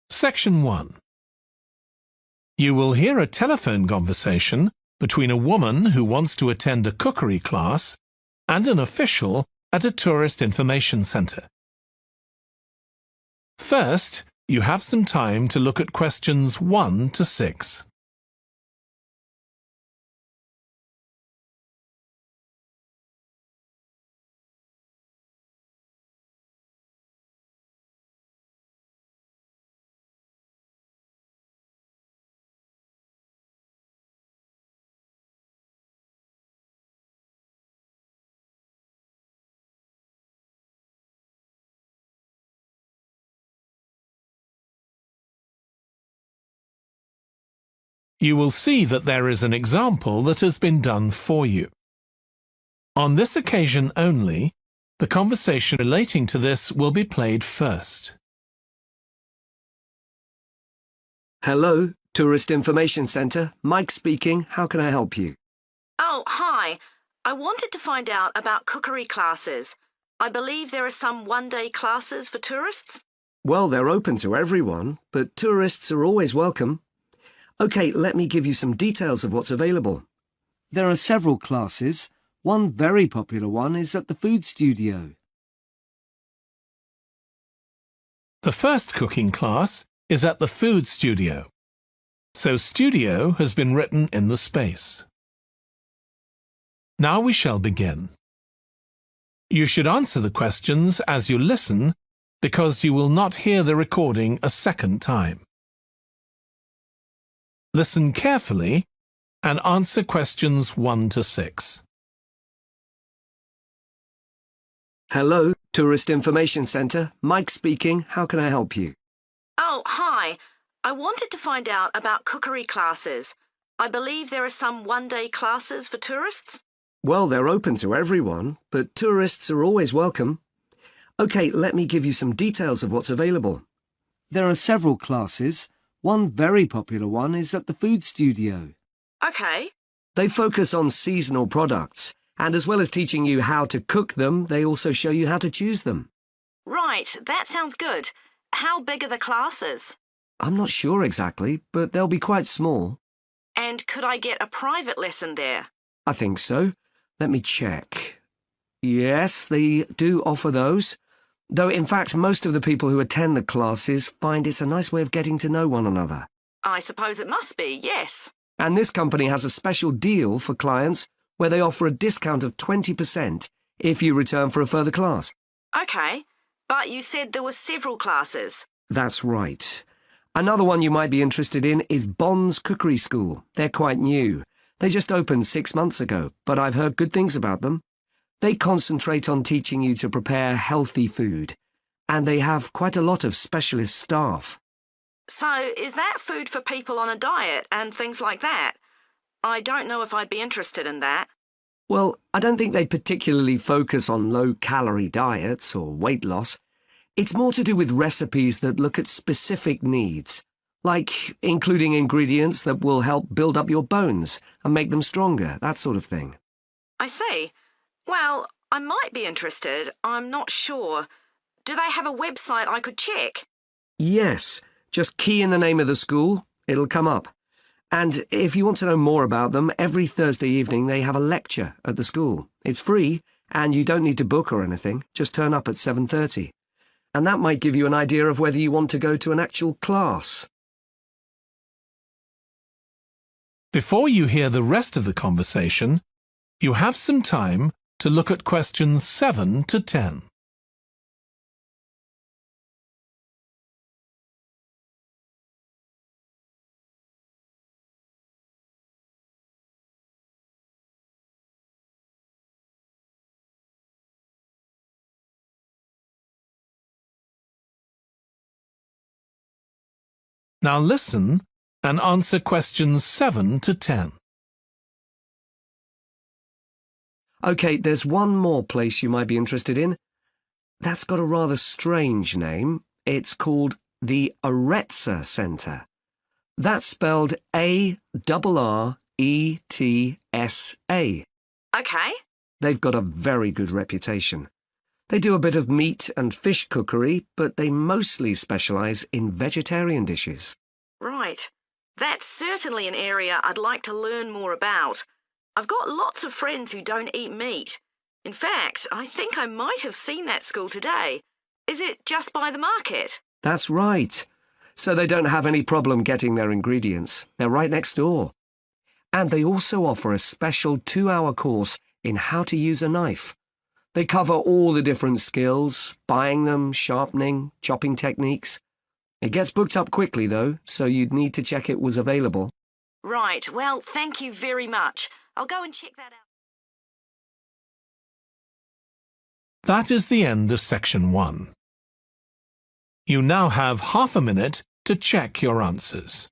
Section 1. You will hear a telephone conversation between a woman who wants to attend a cookery class and an official at a tourist information centre. First, you have some time to look at questions 1 to 6. You will see that there is an example that has been done for you. On this occasion only, the conversation relating to this will be played first. Hello, Tourist Information Centre. Mike speaking. How can I help you? Oh, hi. I wanted to find out about cookery classes. I believe there are some one-day classes for tourists. Well, they're open to everyone, but tourists are always welcome. OK, let me give you some details of what's available. There are several classes. One very popular one is at the food studio. The first cooking class is at the food studio, so studio has been written in the space. Now we shall begin. You should answer the questions as you listen because you will not hear the recording a second time. Listen carefully and answer questions 1 to 6. Hello, Tourist Information Centre. Mike speaking. How can I help you? Oh, hi. I wanted to find out about cookery classes. I believe there are some one-day classes for tourists. Well, they're open to everyone, but tourists are always welcome. OK, let me give you some details of what's available. There are several classes. One very popular one is at the food studio. OK. They focus on seasonal products, and as well as teaching you how to cook them, they also show you how to choose them. Right, that sounds good. How big are the classes? I'm not sure exactly, but they'll be quite small. And could I get a private lesson there? I think so. Let me check. Yes, they do offer those. Though, in fact, most of the people who attend the classes find it's a nice way of getting to know one another. I suppose it must be, yes. And this company has a special deal for clients where they offer a discount of 20% if you return for a further class. OK, but you said there were several classes. That's right. Another one you might be interested in is Bond's Cookery School. They're quite new. They just opened 6 months ago, but I've heard good things about them. They concentrate on teaching you to prepare healthy food, and they have quite a lot of specialist staff. So, is that food for people on a diet and things like that? I don't know if I'd be interested in that. Well, I don't think they particularly focus on low-calorie diets or weight loss. It's more to do with recipes that look at specific needs, like including ingredients that will help build up your bones and make them stronger, that sort of thing. I see. Well, I might be interested. I'm not sure. Do they have a website I could check? Yes. Just key in the name of the school. It'll come up. And if you want to know more about them, every Thursday evening they have a lecture at the school. It's free, and you don't need to book or anything. Just turn up at 7:30. And that might give you an idea of whether you want to go to an actual class. Before you hear the rest of the conversation, you have some time to look at questions 7 to 10. Now listen and answer questions 7 to 10. OK, there's one more place you might be interested in. That's got a rather strange name. It's called the Aretsa Centre. That's spelled A-R-R-E-T-S-A. OK. They've got a very good reputation. They do a bit of meat and fish cookery, but they mostly specialise in vegetarian dishes. Right. That's certainly an area I'd like to learn more about. I've got lots of friends who don't eat meat. In fact, I think I might have seen that school today. Is it just by the market? That's right. So they don't have any problem getting their ingredients. They're right next door. And they also offer a special 2-hour course in how to use a knife. They cover all the different skills, buying them, sharpening, chopping techniques. It gets booked up quickly, though, so you'd need to check it was available. Right. Well, thank you very much. I'll go and check that out. That is the end of section 1. You now have half a minute to check your answers.